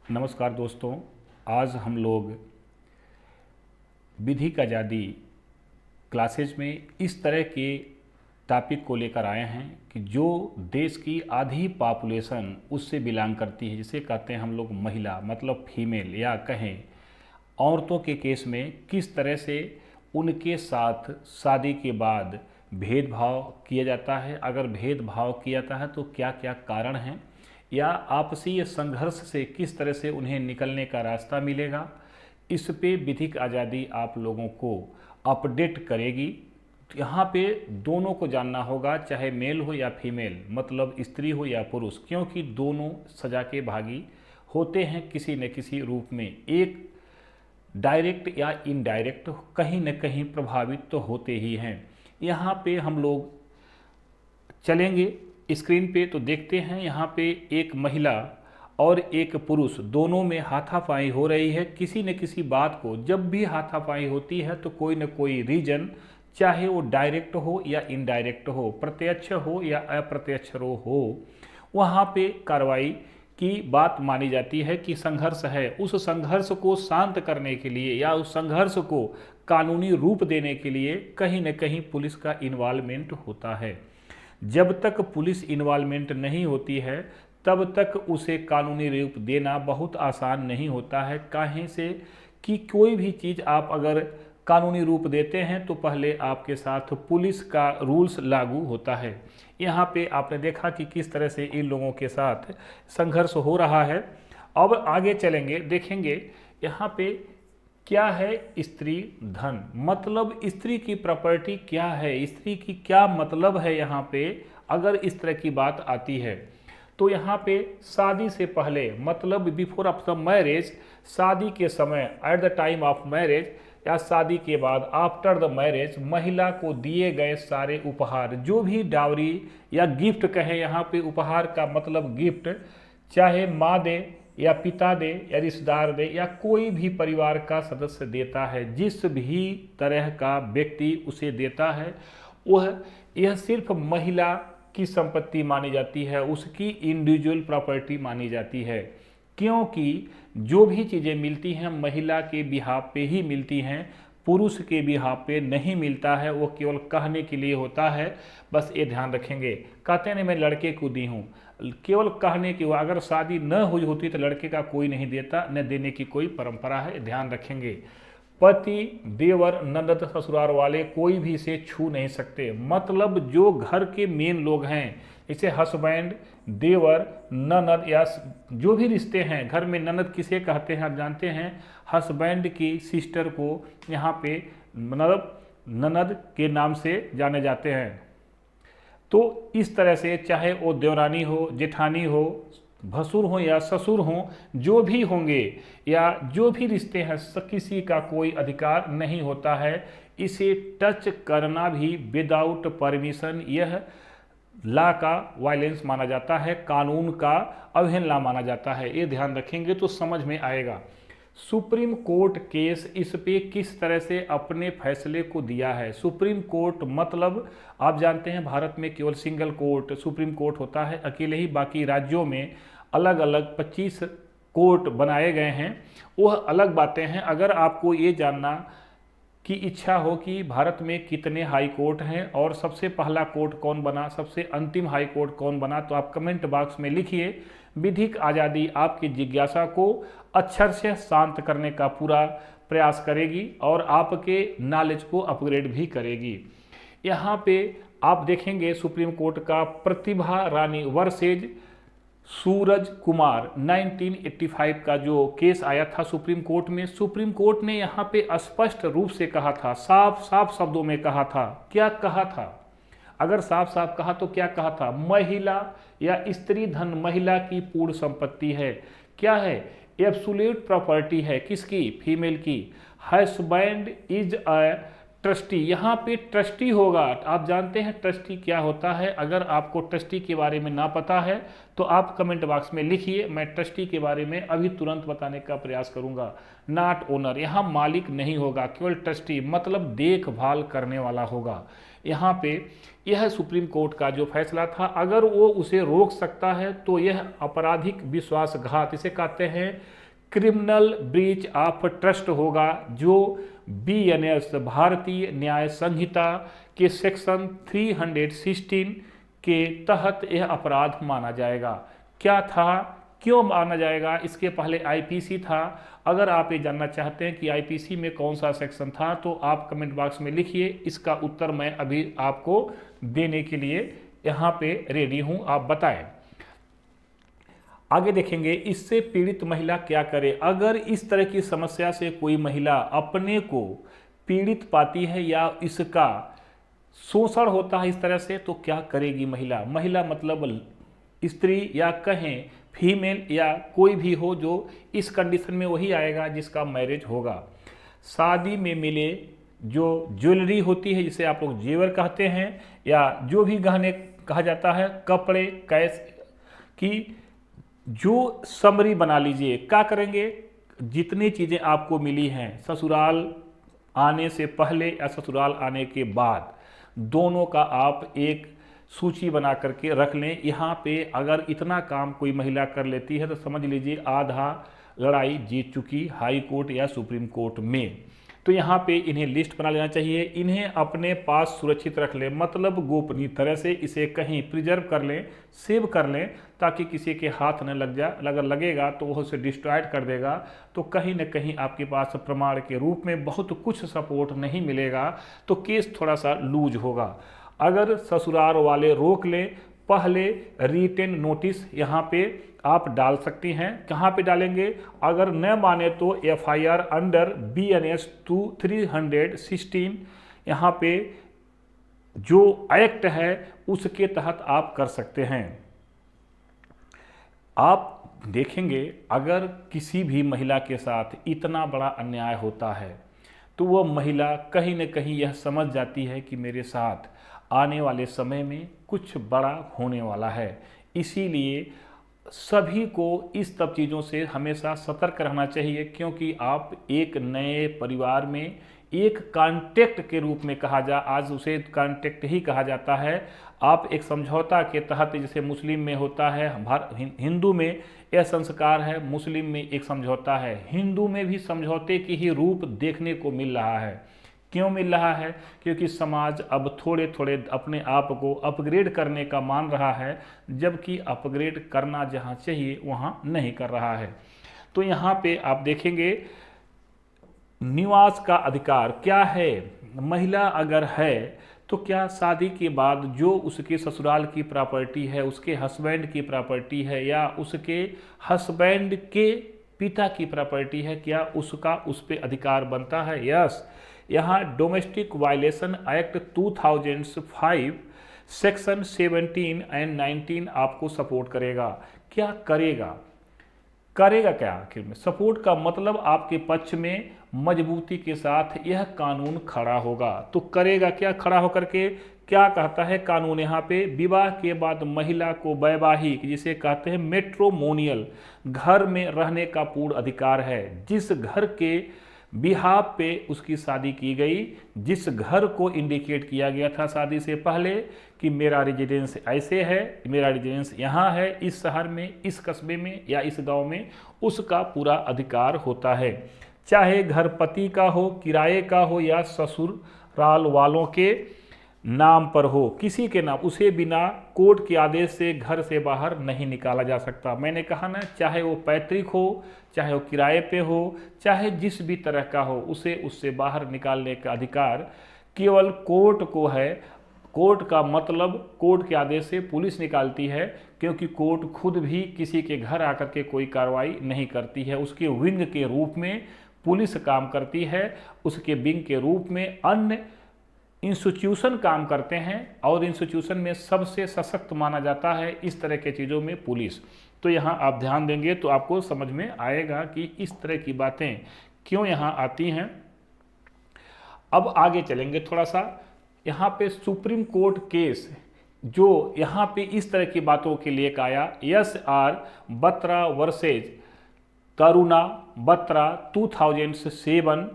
नमस्कार दोस्तों। आज हम लोग विधिक आज़ादी क्लासेज में इस तरह के टॉपिक को लेकर आए हैं कि जो देश की आधी पॉपुलेशन उससे बिलोंग करती है, जिसे कहते हैं हम लोग महिला, मतलब फीमेल, या कहें औरतों के केस में किस तरह से उनके साथ शादी के बाद भेदभाव किया जाता है। अगर भेदभाव किया जाता है तो क्या क्या कारण हैं, या आपसी संघर्ष से किस तरह से उन्हें निकलने का रास्ता मिलेगा। इस पे विधिक आज़ादी आप लोगों को अपडेट करेगी। यहाँ पे दोनों को जानना होगा, चाहे मेल हो या फीमेल, मतलब स्त्री हो या पुरुष, क्योंकि दोनों सजा के भागी होते हैं किसी न किसी रूप में। एक डायरेक्ट या इनडायरेक्ट कहीं न कहीं प्रभावित तो होते ही हैं। यहाँ पे हम लोग चलेंगे स्क्रीन पे तो देखते हैं यहाँ पे एक महिला और एक पुरुष दोनों में हाथापाई हो रही है। किसी न किसी बात को जब भी हाथापाई होती है तो कोई न कोई रीजन, चाहे वो डायरेक्ट हो या इनडायरेक्ट हो, प्रत्यक्ष हो या अप्रत्यक्ष हो, वहाँ पे कार्रवाई की बात मानी जाती है कि संघर्ष है। उस संघर्ष को शांत करने के लिए या उस संघर्ष को कानूनी रूप देने के लिए कहीं न कहीं पुलिस का इन्वॉल्वमेंट होता है। जब तक पुलिस इन्वॉल्वमेंट नहीं होती है तब तक उसे कानूनी रूप देना बहुत आसान नहीं होता है। काहे से कि कोई भी चीज़ आप अगर कानूनी रूप देते हैं तो पहले आपके साथ पुलिस का रूल्स लागू होता है। यहाँ पे आपने देखा कि किस तरह से इन लोगों के साथ संघर्ष हो रहा है। अब आगे चलेंगे, देखेंगे यहाँ पे क्या है स्त्री धन, मतलब स्त्री की प्रॉपर्टी क्या है, स्त्री की क्या मतलब है। यहाँ पे अगर इस तरह की बात आती है तो यहाँ पे शादी से पहले, मतलब बिफोर आफ्टर मैरिज, शादी के समय, at the time of marriage, या शादी के बाद आफ्टर द मैरिज, महिला को दिए गए सारे उपहार, जो भी डावरी या गिफ्ट कहें, यहाँ पे उपहार का मतलब गिफ्ट, चाहे माँ दे या पिता दे या रिश्तेदार दे या कोई भी परिवार का सदस्य देता है, जिस भी तरह का व्यक्ति उसे देता है, यह सिर्फ महिला की संपत्ति मानी जाती है, उसकी इंडिविजुअल प्रॉपर्टी मानी जाती है। क्योंकि जो भी चीज़ें मिलती हैं महिला के बिहाफ पे ही मिलती हैं, पुरुष के बिहाफ पे नहीं मिलता है। वो केवल कहने के लिए होता है, बस ये ध्यान रखेंगे। कहते नहीं मैं लड़के को दी हूँ, केवल कहने की। अगर शादी न हुई होती तो लड़के का कोई नहीं देता, न देने की कोई परंपरा है, ध्यान रखेंगे। पति, देवर, ननद, ससुराल वाले कोई भी इसे छू नहीं सकते। मतलब जो घर के मेन लोग हैं, जैसे हस्बैंड, देवर, ननद, या जो भी रिश्ते हैं घर में, ननद किसे कहते हैं आप जानते हैं, हस्बैंड की सिस्टर को यहाँ पे मतलब ननद के नाम से जाने जाते हैं। तो इस तरह से चाहे वो देवरानी हो, जेठानी हो, भसुर हो या ससुर हो, जो भी होंगे या जो भी रिश्ते हैं, किसी का कोई अधिकार नहीं होता है इसे टच करना भी विदाउट परमिशन। यह लॉ का वायलेंस माना जाता है, कानून का अवहेलना माना जाता है। ये ध्यान रखेंगे तो समझ में आएगा। सुप्रीम कोर्ट केस इस पे किस तरह से अपने फैसले को दिया है। सुप्रीम कोर्ट मतलब आप जानते हैं भारत में केवल सिंगल कोर्ट सुप्रीम कोर्ट होता है अकेले ही, बाकी राज्यों में अलग अलग 25 कोर्ट बनाए गए हैं, वह अलग बातें हैं। अगर आपको ये जानना की इच्छा हो कि भारत में कितने हाई कोर्ट हैं और सबसे पहला कोर्ट कौन बना, सबसे अंतिम हाई कोर्ट कौन बना, तो आप कमेंट बॉक्स में लिखिए। विधिक आज़ादी आपकी जिज्ञासा को अक्षर से शांत करने का पूरा प्रयास करेगी और आपके नॉलेज को अपग्रेड भी करेगी। यहाँ पे आप देखेंगे सुप्रीम कोर्ट का प्रतिभा रानी वर्सेज सूरज कुमार 1985 का जो केस आया था सुप्रीम कोर्ट में। सुप्रीम कोर्ट ने यहाँ पे स्पष्ट रूप से कहा था, साफ साफ शब्दों में कहा था। क्या कहा था? अगर साफ साफ कहा तो क्या कहा था? महिला या स्त्री धन महिला की पूर्ण संपत्ति है। क्या है? एब्सोल्यूट प्रॉपर्टी है। किसकी? फीमेल की। हस्बैंड इज अ ट्रस्टी, यहाँ पे ट्रस्टी होगा। आप जानते हैं ट्रस्टी क्या होता है? अगर आपको ट्रस्टी के बारे में ना पता है तो आप कमेंट बॉक्स में लिखिए, मैं ट्रस्टी के बारे में अभी तुरंत बताने का प्रयास करूंगा। नॉट ओनर, यहाँ मालिक नहीं होगा, केवल ट्रस्टी मतलब देखभाल करने वाला होगा। यहाँ पे यह सुप्रीम कोर्ट का जो फैसला था, अगर वो उसे रोक सकता है तो यह आपराधिक विश्वासघात, इसे कहते हैं क्रिमिनल ब्रीच ऑफ ट्रस्ट होगा, जो BNS भारतीय न्याय संहिता के सेक्शन 316 के तहत यह अपराध माना जाएगा। क्या था, क्यों माना जाएगा? इसके पहले IPC था। अगर आप ये जानना चाहते हैं कि IPC में कौन सा सेक्शन था तो आप कमेंट बॉक्स में लिखिए, इसका उत्तर मैं अभी आपको देने के लिए यहाँ पे रेडी हूँ, आप बताएं। आगे देखेंगे इससे पीड़ित महिला क्या करे। अगर इस तरह की समस्या से कोई महिला अपने को पीड़ित पाती है या इसका शोषण होता है इस तरह से, तो क्या करेगी महिला? महिला मतलब स्त्री या कहें फीमेल या कोई भी हो, जो इस कंडीशन में वही आएगा जिसका मैरिज होगा। शादी में मिले जो ज्वेलरी होती है, जिसे आप लोग जेवर कहते हैं, या जो भी गहने कहा जाता है, कपड़े, कैश की जो समरी बना लीजिए। क्या करेंगे? जितनी चीज़ें आपको मिली हैं ससुराल आने से पहले या ससुराल आने के बाद, दोनों का आप एक सूची बना करके रख लें। यहाँ पे अगर इतना काम कोई महिला कर लेती है तो समझ लीजिए आधा लड़ाई जीत चुकी हाई कोर्ट या सुप्रीम कोर्ट में। तो यहाँ पे इन्हें लिस्ट बना लेना चाहिए, इन्हें अपने पास सुरक्षित रख लें, मतलब गोपनीय तरह से इसे कहीं प्रिजर्व कर लें, सेव कर लें, ताकि किसी के हाथ न लग जाए। अगर लगेगा तो वह उसे डिस्ट्रॉयड कर देगा, तो कहीं न कहीं आपके पास प्रमाण के रूप में बहुत कुछ सपोर्ट नहीं मिलेगा, तो केस थोड़ा सा लूज होगा। अगर ससुराल वाले रोक लें, पहले रिटेन नोटिस यहाँ पे आप डाल सकती हैं। कहाँ पे डालेंगे? अगर न माने तो FIR अंडर BNS 316 यहाँ पे जो एक्ट है उसके तहत आप कर सकते हैं। आप देखेंगे अगर किसी भी महिला के साथ इतना बड़ा अन्याय होता है तो वह महिला कहीं न कहीं यह समझ जाती है कि मेरे साथ आने वाले समय में कुछ बड़ा होने वाला है। इसीलिए सभी को इस सब चीज़ों से हमेशा सतर्क रहना चाहिए, क्योंकि आप एक नए परिवार में एक कॉन्टेक्ट के रूप में कहा आज उसे कॉन्टेक्ट ही कहा जाता है। आप एक समझौता के तहत, जैसे मुस्लिम में होता है, हिंदू में यह संस्कार है, मुस्लिम में एक समझौता है, हिंदू में भी समझौते की ही रूप देखने को मिल रहा है। क्यों मिल रहा है? क्योंकि समाज अब थोड़े थोड़े अपने आप को अपग्रेड करने का मान रहा है, जबकि अपग्रेड करना जहाँ चाहिए वहाँ नहीं कर रहा है। तो यहाँ पे आप देखेंगे निवास का अधिकार क्या है। महिला अगर है तो क्या शादी के बाद जो उसके ससुराल की प्रॉपर्टी है, उसके हस्बैंड की प्रॉपर्टी है, या उसके हस्बैंड के पिता की प्रॉपर्टी है, क्या उसका उस पर अधिकार बनता है? यस। यहाँ domestic violation act 2005 section 17 and 19 आपको सपोर्ट करेगा। क्या करेगा? करेगा क्या आखिर में? सपोर्ट का मतलब आपके पक्ष में मजबूती के साथ यह कानून खड़ा होगा। तो करेगा क्या खड़ा होकर के? क्या कहता है कानून यहाँ पे? विवाह के बाद महिला को वैवाहिक, जिसे कहते हैं मैट्रिमोनियल, घर में रहने का पूर्ण अधिकार है। जिस घर के बिहाफ पे उसकी शादी की गई, जिस घर को इंडिकेट किया गया था शादी से पहले कि मेरा रेजिडेंस ऐसे है, मेरा रेजिडेंस यहाँ है, इस शहर में, इस कस्बे में या इस गांव में, उसका पूरा अधिकार होता है। चाहे घर पति का हो, किराए का हो, या ससुराल वालों के नाम पर हो, किसी के नाम, उसे बिना कोर्ट के आदेश से घर से बाहर नहीं निकाला जा सकता। मैंने कहा ना, चाहे वो पैतृक हो, चाहे वो किराए पे हो, चाहे जिस भी तरह का हो, उसे उससे बाहर निकालने का अधिकार केवल कोर्ट को है। कोर्ट का मतलब कोर्ट के आदेश से पुलिस निकालती है, क्योंकि कोर्ट खुद भी किसी के घर आकर के कोई कार्रवाई नहीं करती है। उसके विंग के रूप में पुलिस काम करती है, उसके विंग के रूप में अन्य इंस्टीट्यूशन काम करते हैं, और इंस्टीट्यूशन में सबसे सशक्त माना जाता है इस तरह के चीज़ों में पुलिस। तो यहाँ आप ध्यान देंगे तो आपको समझ में आएगा कि इस तरह की बातें क्यों यहाँ आती हैं। अब आगे चलेंगे थोड़ा सा। यहाँ पे सुप्रीम कोर्ट केस जो यहाँ पे इस तरह की बातों के लिए आया, SR बत्रा वर्सेज करुणा बत्रा 2007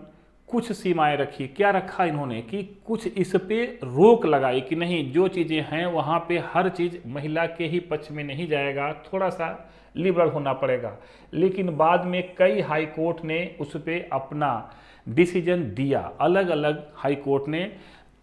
कुछ सीमाएं रखी। क्या रखा इन्होंने कि कुछ इस पे रोक लगाई कि नहीं, जो चीज़ें हैं वहाँ पे हर चीज़ महिला के ही पक्ष में नहीं जाएगा, थोड़ा सा लिबरल होना पड़ेगा। लेकिन बाद में कई हाई कोर्ट ने उस पर अपना डिसीजन दिया, अलग अलग हाई कोर्ट ने।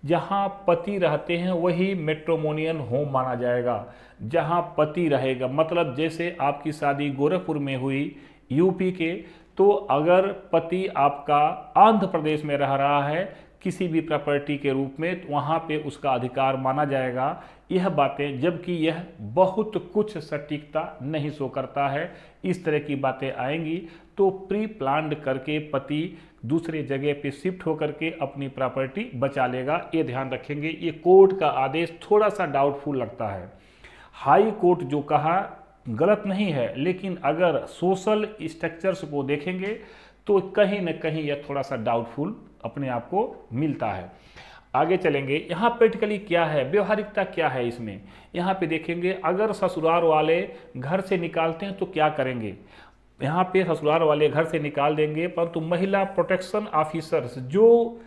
जहाँ पति रहते हैं वही मैट्रिमोनियल होम माना जाएगा, जहाँ पति रहेगा। मतलब जैसे आपकी शादी गोरखपुर में हुई यूपी के, तो अगर पति आपका आंध्र प्रदेश में रह रहा है किसी भी प्रॉपर्टी के रूप में, तो वहाँ पे उसका अधिकार माना जाएगा। यह बातें, जबकि यह बहुत कुछ सटीकता नहीं शो करता है, इस तरह की बातें आएंगी तो प्री प्लान्ड करके पति दूसरे जगह पे शिफ्ट होकर के अपनी प्रॉपर्टी बचा लेगा, ये ध्यान रखेंगे। ये कोर्ट का आदेश थोड़ा सा डाउटफुल लगता है। हाई कोर्ट जो कहा गलत नहीं है, लेकिन अगर सोशल स्ट्रक्चर्स को देखेंगे तो कहीं ना कहीं यह थोड़ा सा डाउटफुल अपने आप को मिलता है। आगे चलेंगे, यहाँ प्रैक्टिकली क्या है, व्यवहारिकता क्या है इसमें। यहाँ पे देखेंगे अगर ससुराल वाले घर से निकालते हैं तो क्या करेंगे। यहाँ पे ससुराल वाले घर से निकाल देंगे, परंतु महिला प्रोटेक्शन ऑफिसर्स जो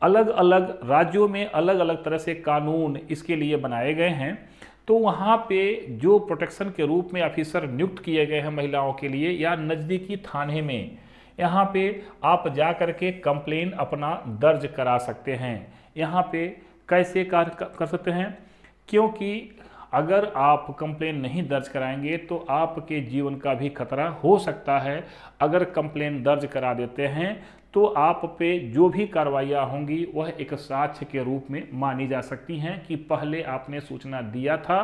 अलग अलग राज्यों में अलग अलग तरह से कानून इसके लिए बनाए गए हैं, तो वहाँ पे जो प्रोटेक्शन के रूप में ऑफिसर नियुक्त किए गए हैं महिलाओं के लिए, या नज़दीकी थाने में यहाँ पे आप जा कर के कंप्लेन अपना दर्ज करा सकते हैं। यहाँ पे कैसे कार्य कर सकते हैं, क्योंकि अगर आप कंप्लेन नहीं दर्ज कराएंगे तो आपके जीवन का भी खतरा हो सकता है। अगर कंप्लेन दर्ज करा देते हैं तो आप पे जो भी कार्रवाइयाँ होंगी वह एक साक्ष्य के रूप में मानी जा सकती हैं कि पहले आपने सूचना दिया था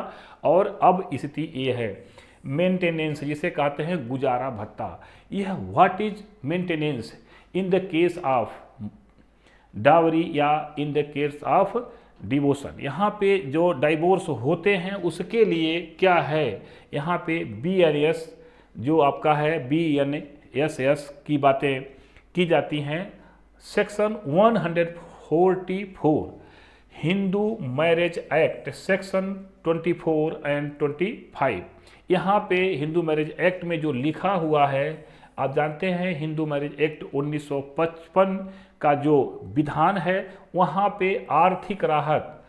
और अब स्थिति ये है। मेंटेनेंस जिसे कहते हैं गुजारा भत्ता, यह what is maintenance in the case of dowry या इन द केस ऑफ डिवोर्सन। यहाँ पे जो डाइवोर्स होते हैं उसके लिए क्या है, यहाँ पे BNS जो आपका है BNSS की बातें की जाती हैं। Section 144 Hindu marriage act section 24 and 25, यहाँ पे हिंदू मैरिज एक्ट में जो लिखा हुआ है, आप जानते हैं हिंदू मैरिज एक्ट 1955 का जो विधान है, वहाँ पे आर्थिक राहत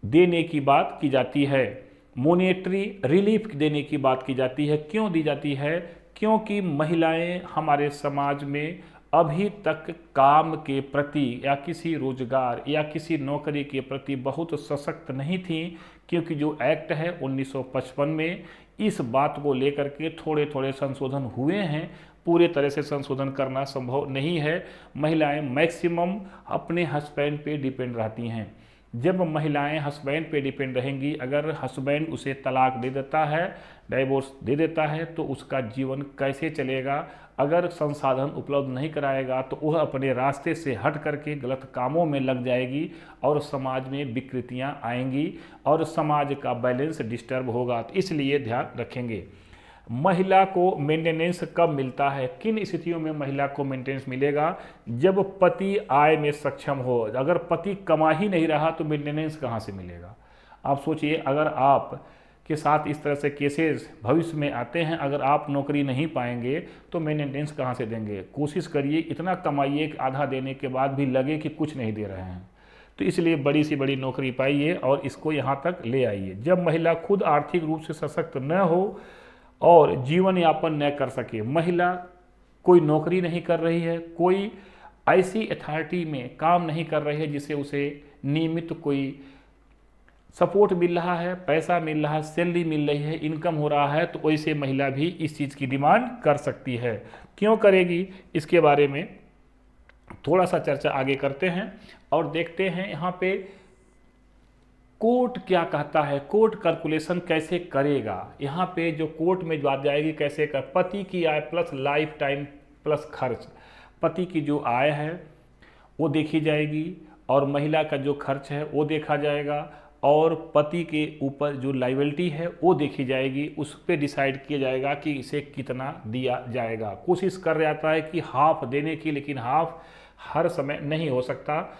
देने की बात की जाती है, मॉनेटरी रिलीफ देने की बात की जाती है। क्यों दी जाती है, क्योंकि महिलाएं हमारे समाज में अभी तक काम के प्रति या किसी रोजगार या किसी नौकरी के प्रति बहुत सशक्त नहीं थी, क्योंकि जो एक्ट है 1955 में इस बात को लेकर के थोड़े थोड़े संशोधन हुए हैं, पूरे तरह से संशोधन करना संभव नहीं है। महिलाएं मैक्सिमम अपने हस्बैंड पे डिपेंड रहती हैं। जब महिलाएं हस्बैंड पे डिपेंड रहेंगी, अगर हस्बैंड उसे तलाक दे देता है, डाइवोर्स दे देता है, तो उसका जीवन कैसे चलेगा। अगर संसाधन उपलब्ध नहीं कराएगा तो वह अपने रास्ते से हट करके गलत कामों में लग जाएगी और समाज में विकृतियां आएंगी और समाज का बैलेंस डिस्टर्ब होगा। तो इसलिए ध्यान रखेंगे। महिला को मेंटेनेंस कब मिलता है, किन स्थितियों में महिला को मेंटेनेंस मिलेगा, जब पति आय में सक्षम हो। अगर पति कमा ही नहीं रहा तो मेंटेनेंस कहाँ से मिलेगा। आप सोचिए, अगर आप के साथ इस तरह से केसेस भविष्य में आते हैं, अगर आप नौकरी नहीं पाएंगे तो मेंटेनेंस कहाँ से देंगे। कोशिश करिए इतना कमाइए कि आधा देने के बाद भी लगे कि कुछ नहीं दे रहे हैं। तो इसलिए बड़ी सी बड़ी नौकरी पाइए और इसको यहाँ तक ले आइए। जब महिला खुद आर्थिक रूप से सशक्त न हो और जीवन यापन न कर सके, महिला कोई नौकरी नहीं कर रही है, कोई ऐसी अथॉरिटी में काम नहीं कर रही है जिसे उसे नियमित कोई सपोर्ट मिल रहा है, पैसा मिल रहा है, सैलरी मिल रही है, इनकम हो रहा है, तो वैसे महिला भी इस चीज़ की डिमांड कर सकती है। क्यों करेगी, इसके बारे में थोड़ा सा चर्चा आगे करते हैं और देखते हैं यहाँ पे कोर्ट क्या कहता है, कोर्ट कैलकुलेशन कैसे करेगा। यहाँ पे जो कोर्ट में बात जाएगी कैसे कर, पति की I plus life time plus खर्च, पति की जो आय है वो देखी जाएगी और महिला का जो खर्च है वो देखा जाएगा और पति के ऊपर जो लायबिलिटी है वो देखी जाएगी। उस पर डिसाइड किया जाएगा कि इसे कितना दिया जाएगा। कोशिश कर जाता है कि हाफ देने की, लेकिन हाफ हर समय नहीं हो सकता।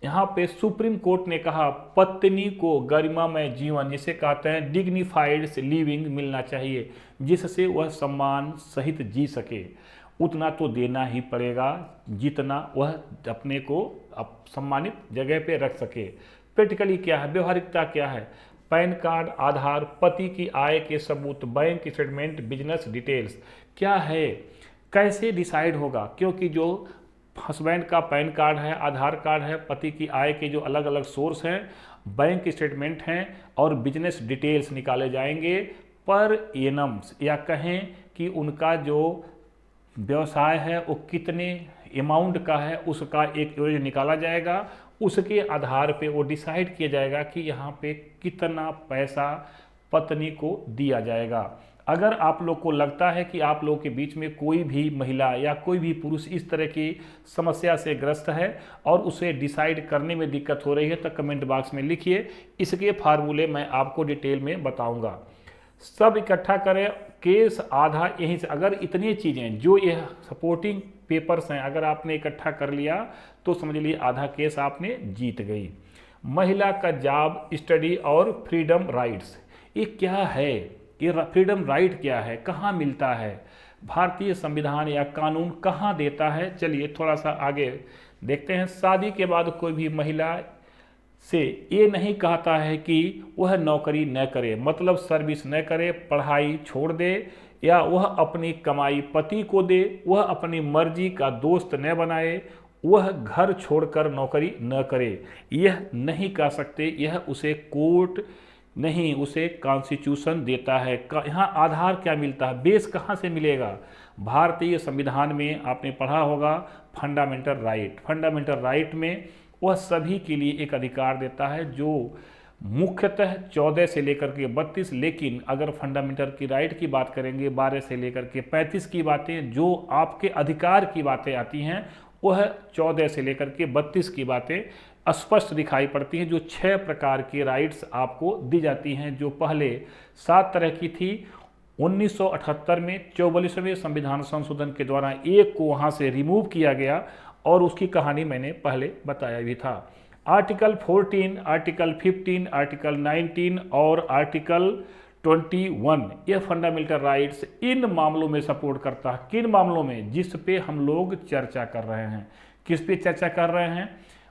यहाँ पे सुप्रीम कोर्ट ने कहा पत्नी को गरिमामय जीवन, जिसे कहते हैं डिग्निफाइड लिविंग, मिलना चाहिए जिससे वह सम्मान सहित जी सके। उतना तो देना ही पड़ेगा जितना वह अपने को सम्मानित जगह पे रख सके। प्रैक्टिकली क्या है, व्यवहारिकता क्या है? पैन कार्ड, आधार, पति की आय के सबूत, बैंक स्टेटमेंट, बिजनेस डिटेल्स क्या है, कैसे डिसाइड होगा? क्योंकि जो हस्बैंड का पैन कार्ड है, आधार कार्ड है, पति की आय के जो अलग अलग सोर्स हैं, बैंक स्टेटमेंट हैं और बिजनेस डिटेल्स निकाले जाएंगे। पर एनम्स या कहें कि उनका जो व्यवसाय है वो कितने अमाउंट का है उसका एक एवरेज निकाला जाएगा। उसके आधार पे वो डिसाइड किया जाएगा कि यहाँ पे कितना पैसा पत्नी को दिया जाएगा। अगर आप लोग को लगता है कि आप लोग के बीच में कोई भी महिला या कोई भी पुरुष इस तरह की समस्या से ग्रस्त है और उसे डिसाइड करने में दिक्कत हो रही है तो कमेंट बॉक्स में लिखिए, इसके फार्मूले मैं आपको डिटेल में बताऊंगा। सब इकट्ठा करें, केस आधा यहीं से, अगर इतनी चीज़ें जो यह सपोर्टिंग पेपर्स हैं अगर आपने इकट्ठा कर लिया तो समझ लीजिए आधा केस आपने जीत गई। महिला का जॉब, स्टडी और फ्रीडम राइट्स, ये क्या है? ये फ्रीडम राइट क्या है, कहाँ मिलता है, भारतीय संविधान या कानून कहाँ देता है? चलिए थोड़ा सा आगे देखते हैं। शादी के बाद कोई भी महिला से ये नहीं कहता है कि वह नौकरी न करे, मतलब सर्विस न करे, पढ़ाई छोड़ दे या वह अपनी कमाई पति को दे, वह अपनी मर्जी का दोस्त न बनाए, वह घर छोड़कर नौकरी न करे, यह नहीं कह सकते। यह उसे कोर्ट नहीं, उसे कॉन्स्टिट्यूशन देता है। यहाँ आधार क्या मिलता है, बेस कहाँ से मिलेगा? भारतीय संविधान में आपने पढ़ा होगा फंडामेंटल राइट। फंडामेंटल राइट में वह सभी के लिए एक अधिकार देता है जो मुख्यतः 14 से लेकर के 32, लेकिन अगर फंडामेंटल की राइट की बात करेंगे 12 से लेकर के 35 की बातें, जो आपके अधिकार की बातें आती हैं वह 14 से लेकर के 32 की बातें स्पष्ट दिखाई पड़ती हैं। जो 6 प्रकार की राइट्स आपको दी जाती हैं, जो पहले 7 तरह की थी, 1978 में 44वें संविधान संशोधन के द्वारा एक को वहाँ से रिमूव किया गया और उसकी कहानी मैंने पहले बताया भी था। आर्टिकल 14, आर्टिकल 15, आर्टिकल 19 और आर्टिकल 21 ये फंडामेंटल राइट्स इन मामलों में सपोर्ट करता है। किन मामलों में? जिस पे हम लोग चर्चा कर रहे हैं। किस पे चर्चा कर रहे हैं?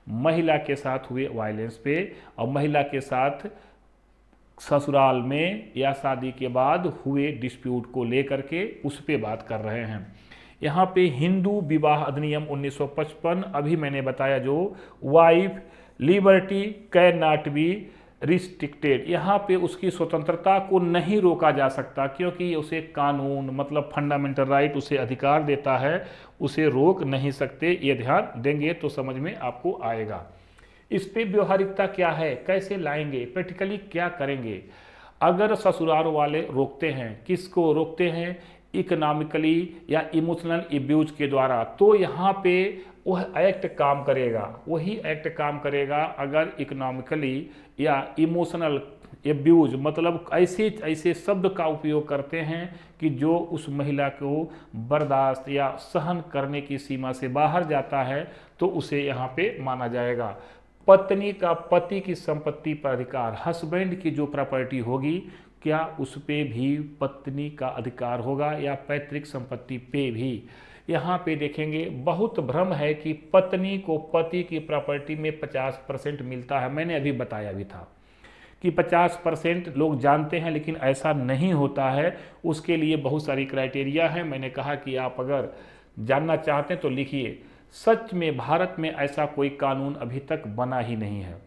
महिला के साथ हुए वायलेंस पे और महिला के साथ ससुराल में या शादी के बाद हुए डिस्प्यूट को लेकर के उस पे बात कर रहे हैं। यहाँ पे हिंदू विवाह अधिनियम 1955 अभी मैंने बताया, जो wife liberty can not be restricted, यहाँ पे उसकी स्वतंत्रता को नहीं रोका जा सकता क्योंकि उसे कानून मतलब फंडामेंटल राइट उसे अधिकार देता है, उसे रोक नहीं सकते। ये ध्यान देंगे तो समझ में आपको आएगा। इस पे व्यवहारिकता क्या है, कैसे लाएंगे, प्रैक्टिकली क्या करेंगे? अगर ससुराल वाले रोकते हैं, किसको रोकते हैं? इकोनॉमिकली या इमोशनल एब्यूज के द्वारा, तो यहाँ पे वह एक्ट काम करेगा। वही एक्ट काम करेगा अगर इकोनॉमिकली या इमोशनल एब्यूज मतलब ऐसे ऐसे शब्द का उपयोग करते हैं कि जो उस महिला को बर्दाश्त या सहन करने की सीमा से बाहर जाता है, तो उसे यहाँ पे माना जाएगा। पत्नी का पति की संपत्ति पर अधिकार, हस्बैंड की जो प्रॉपर्टी होगी क्या उस पे भी पत्नी का अधिकार होगा या पैतृक संपत्ति पे भी? यहाँ पे देखेंगे बहुत भ्रम है कि पत्नी को पति की प्रॉपर्टी में 50% मिलता है। मैंने अभी बताया भी था कि 50% लोग जानते हैं, लेकिन ऐसा नहीं होता है। उसके लिए बहुत सारी क्राइटेरिया है। मैंने कहा कि आप अगर जानना चाहते हैं तो लिखिए। सच में भारत में ऐसा कोई कानून अभी तक बना ही नहीं है,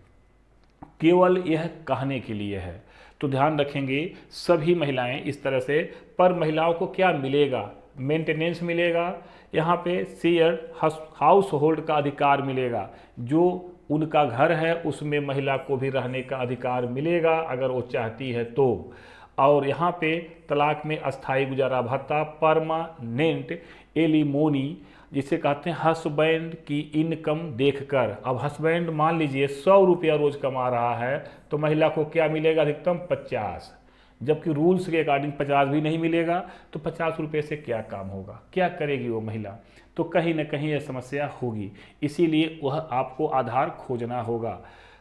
केवल यह कहने के लिए है। तो ध्यान रखेंगे सभी महिलाएं इस तरह से। पर महिलाओं को क्या मिलेगा? मेंटेनेंस मिलेगा, यहाँ पे शेयर हाउस होल्ड का अधिकार मिलेगा, जो उनका घर है उसमें महिला को भी रहने का अधिकार मिलेगा अगर वो चाहती है तो। और यहाँ पे तलाक में अस्थाई गुजारा भत्ता, परमानेंट एलिमोनी जिसे कहते हैं हस्बैंड की इनकम देखकर। अब हस्बैंड मान लीजिए 100 रुपया रोज कमा रहा है तो महिला को क्या मिलेगा? अधिकतम 50, जबकि रूल्स के अकॉर्डिंग 50 भी नहीं मिलेगा। तो 50 रुपये से क्या काम होगा, क्या करेगी वो महिला? तो कहीं ना कहीं यह समस्या होगी, इसीलिए वह आपको आधार खोजना होगा।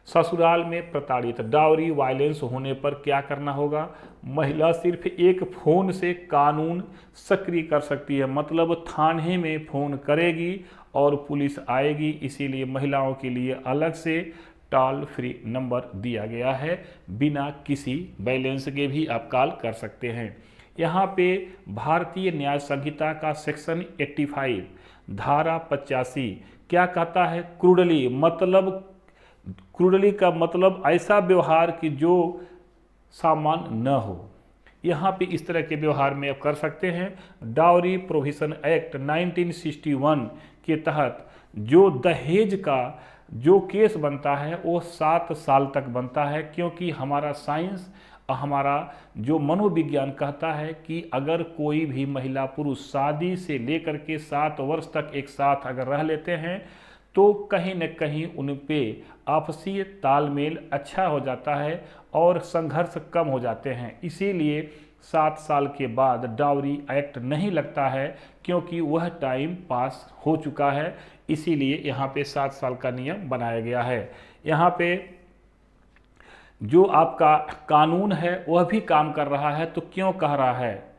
ससुराल में प्रताड़ित, डाउरी वायलेंस होने पर क्या करना होगा? महिला सिर्फ एक फ़ोन से कानून सक्रिय कर सकती है, मतलब थाने में फ़ोन करेगी और पुलिस आएगी। इसीलिए महिलाओं के लिए अलग से टोल फ्री नंबर दिया गया है, बिना किसी बैलेंस के भी आप कॉल कर सकते हैं। यहाँ पे भारतीय न्याय संहिता का सेक्शन 85 धारा 85 क्या कहता है? क्रूडली, मतलब क्रूडली का मतलब ऐसा व्यवहार कि जो सामान्य न हो। यहाँ पे इस तरह के व्यवहार में आप कर सकते हैं। डाउरी प्रोहिबिशन एक्ट 1961 के तहत जो दहेज का जो केस बनता है वो 7 साल तक बनता है, क्योंकि हमारा साइंस, हमारा जो मनोविज्ञान कहता है कि अगर कोई भी महिला पुरुष शादी से लेकर के 7 वर्ष तक एक साथ अगर रह लेते हैं तो कहीं न कहीं उन पे आपसी तालमेल अच्छा हो जाता है और संघर्ष कम हो जाते हैं। इसीलिए 7 साल के बाद डाउरी एक्ट नहीं लगता है, क्योंकि वह टाइम पास हो चुका है। इसीलिए यहाँ पे 7 साल का नियम बनाया गया है। यहाँ पे जो आपका कानून है वह भी काम कर रहा है। तो क्यों कह रहा है?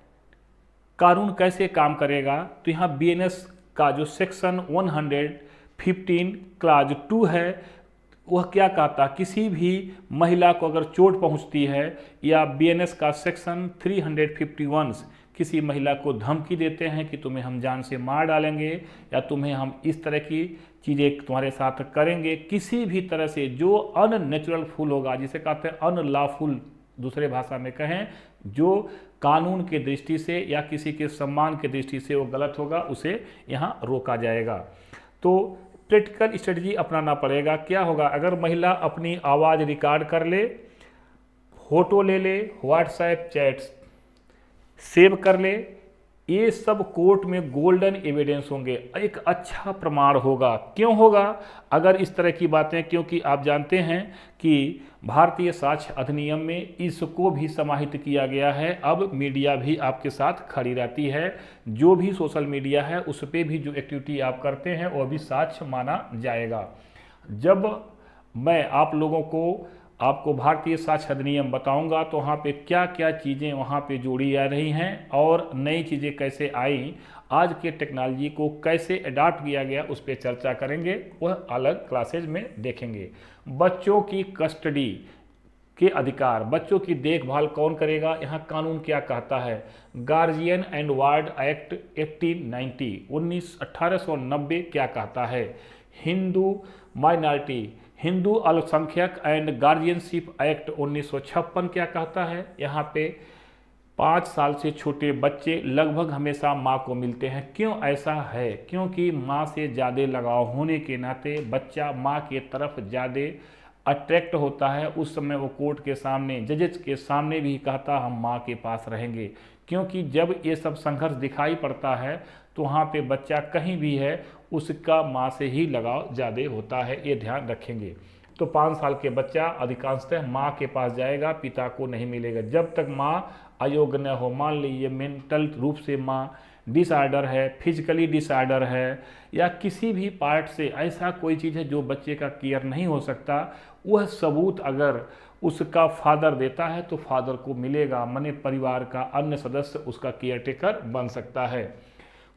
कानून कैसे काम करेगा? तो यहाँ बीएनएस का जो सेक्शन 115 क्लाज 2 है वह क्या कहता? किसी भी महिला को अगर चोट पहुंचती है, या बीएनएस का सेक्शन 351 किसी महिला को धमकी देते हैं कि तुम्हें हम जान से मार डालेंगे या तुम्हें हम इस तरह की चीज़ें तुम्हारे साथ करेंगे, किसी भी तरह से जो अननेचुरल फुल होगा, जिसे कहते हैं अनलॉफुल, दूसरे भाषा में कहें जो कानून के दृष्टि से या किसी के सम्मान के दृष्टि से वो गलत होगा, उसे यहाँ रोका जाएगा। तो प्रैक्टिकल स्ट्रेटजी अपनाना पड़ेगा। क्या होगा? अगर महिला अपनी आवाज़ रिकॉर्ड कर ले, फोटो ले ले, व्हाट्सएप चैट्स सेव कर ले, ये सब कोर्ट में गोल्डन एविडेंस होंगे, एक अच्छा प्रमाण होगा। क्यों होगा अगर इस तरह की बातें? क्योंकि आप जानते हैं कि भारतीय साक्ष्य अधिनियम में इसको भी समाहित किया गया है। अब मीडिया भी आपके साथ खड़ी रहती है, जो भी सोशल मीडिया है उस पर भी जो एक्टिविटी आप करते हैं वह भी साक्ष्य माना जाएगा। जब मैं आप लोगों को आपको भारतीय साक्ष्य अधिनियम बताऊंगा तो वहाँ पे क्या क्या चीज़ें वहाँ पे जोड़ी जा रही हैं और नई चीज़ें कैसे आई, आज के टेक्नोलॉजी को कैसे अडॉप्ट किया गया, उस पर चर्चा करेंगे, वह अलग क्लासेज में देखेंगे। बच्चों की कस्टडी के अधिकार, बच्चों की देखभाल कौन करेगा? यहाँ कानून क्या कहता है? गार्जियन एंड वार्ड एक्ट 1890 क्या कहता है? हिंदू माइनॉरिटी, हिंदू अल्पसंख्यक एंड गार्जियनशिप एक्ट 1956 क्या कहता है? यहाँ पे 5 साल से छोटे बच्चे लगभग हमेशा माँ को मिलते हैं। क्यों ऐसा है? क्योंकि माँ से ज़्यादा लगाव होने के नाते बच्चा माँ के तरफ ज़्यादा अट्रैक्ट होता है। उस समय वो कोर्ट के सामने, जजेस के सामने भी कहता हम माँ के पास रहेंगे, क्योंकि जब ये सब संघर्ष दिखाई पड़ता है तो वहाँ पे बच्चा कहीं भी है उसका माँ से ही लगाव ज़्यादा होता है, ये ध्यान रखेंगे। तो 5 साल के बच्चा अधिकांशतः माँ के पास जाएगा, पिता को नहीं मिलेगा जब तक माँ अयोग्य न हो। मान लीजिए मेंटल रूप से माँ डिसऑर्डर है, फिजिकली डिसऑर्डर है, या किसी भी पार्ट से ऐसा कोई चीज़ है जो बच्चे का केयर नहीं हो सकता, वह सबूत अगर उसका फादर देता है तो फादर को मिलेगा, माने परिवार का अन्य सदस्य उसका केयरटेकर बन सकता है।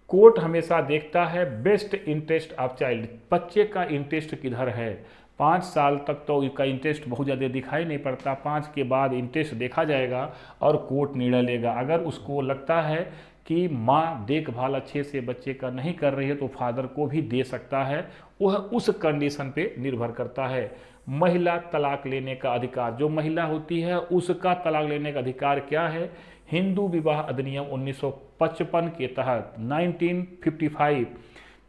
कोर्ट हमेशा देखता है बेस्ट इंटरेस्ट ऑफ चाइल्ड, बच्चे का इंटरेस्ट किधर है। 5 साल तक तो इसका इंटरेस्ट बहुत ज़्यादा दिखाई नहीं पड़ता, 5 के बाद इंटरेस्ट देखा जाएगा और कोर्ट निर्णय लेगा। अगर उसको लगता है कि माँ देखभाल अच्छे से बच्चे का नहीं कर रही है तो फादर को भी दे सकता है, वह उस कंडीशन पे निर्भर करता है। महिला तलाक लेने का अधिकार, जो महिला होती है उसका तलाक लेने का अधिकार क्या है? हिंदू विवाह अधिनियम 1955 के तहत 1955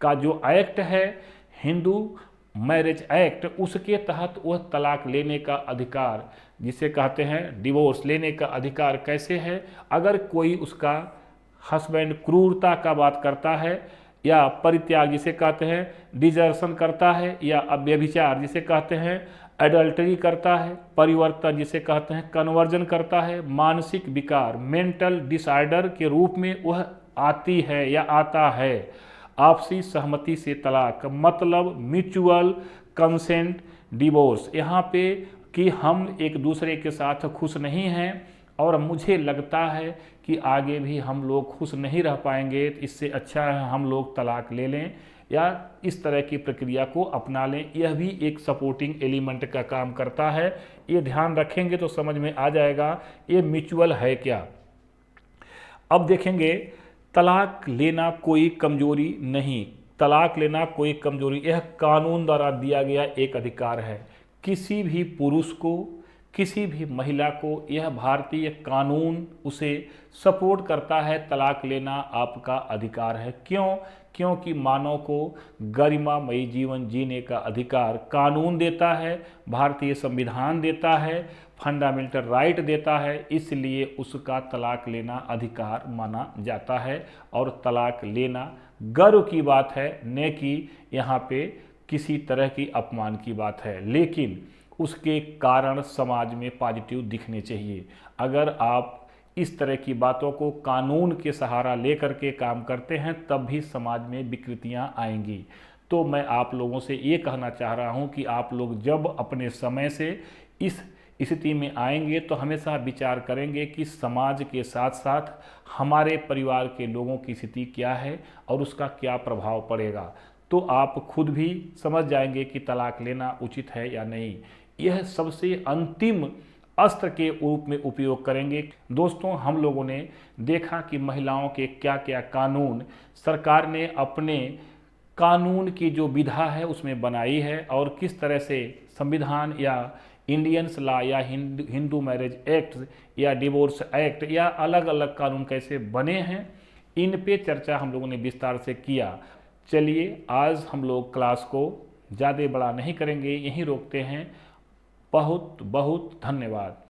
का जो एक्ट है हिंदू मैरिज एक्ट, उसके तहत वह तलाक लेने का अधिकार, जिसे कहते हैं डिवोर्स लेने का अधिकार कैसे है? अगर कोई उसका हस्बैंड क्रूरता का बात करता है, या परित्याग जिसे कहते हैं डिजर्शन करता है, या व्यभिचार जिसे कहते हैं एडल्टरी करता है, परिवर्तन जिसे कहते हैं कन्वर्जन करता है, मानसिक विकार मेंटल डिसऑर्डर के रूप में वह आती है या आता है। आपसी सहमति से तलाक मतलब म्यूचुअल कंसेंट डिवोर्स, यहाँ पे कि हम एक दूसरे के साथ खुश नहीं हैं और मुझे लगता है कि आगे भी हम लोग खुश नहीं रह पाएंगे, तो इससे अच्छा है हम लोग तलाक ले लें या इस तरह की प्रक्रिया को अपना लें। यह भी एक सपोर्टिंग एलिमेंट का काम करता है। ये ध्यान रखेंगे तो समझ में आ जाएगा ये म्यूचुअल है क्या। अब देखेंगे, तलाक लेना कोई कमजोरी नहीं, तलाक लेना कोई कमजोरी, यह कानून द्वारा दिया गया एक अधिकार है। किसी भी पुरुष को, किसी भी महिला को यह भारतीय कानून उसे सपोर्ट करता है, तलाक लेना आपका अधिकार है। क्यों? क्योंकि मानव को गरिमामयी जीवन जीने का अधिकार कानून देता है, भारतीय संविधान देता है, फंडामेंटल राइट देता है, इसलिए उसका तलाक लेना अधिकार माना जाता है। और तलाक लेना गर्व की बात है, न कि यहाँ पे किसी तरह की अपमान की बात है। लेकिन उसके कारण समाज में पॉजिटिव दिखने चाहिए। अगर आप इस तरह की बातों को कानून के सहारा लेकर के काम करते हैं तब भी समाज में विकृतियां आएंगी। तो मैं आप लोगों से ये कहना चाह रहा हूं कि आप लोग जब अपने समय से इस स्थिति में आएंगे तो हमेशा विचार करेंगे कि समाज के साथ साथ हमारे परिवार के लोगों की स्थिति क्या है और उसका क्या प्रभाव पड़ेगा। तो आप खुद भी समझ जाएंगे कि तलाक लेना उचित है या नहीं। यह सबसे अंतिम अस्त्र के रूप में उपयोग करेंगे। दोस्तों, हम लोगों ने देखा कि महिलाओं के क्या क्या कानून सरकार ने अपने कानून की जो विधा है उसमें बनाई है और किस तरह से संविधान या इंडियंस लॉ या हिंदू मैरिज एक्ट या डिवोर्स एक्ट या अलग अलग कानून कैसे बने हैं, इन पे चर्चा हम लोगों ने विस्तार से किया। चलिए, आज हम लोग क्लास को ज़्यादा बड़ा नहीं करेंगे, यहीं रोकते हैं। बहुत बहुत धन्यवाद।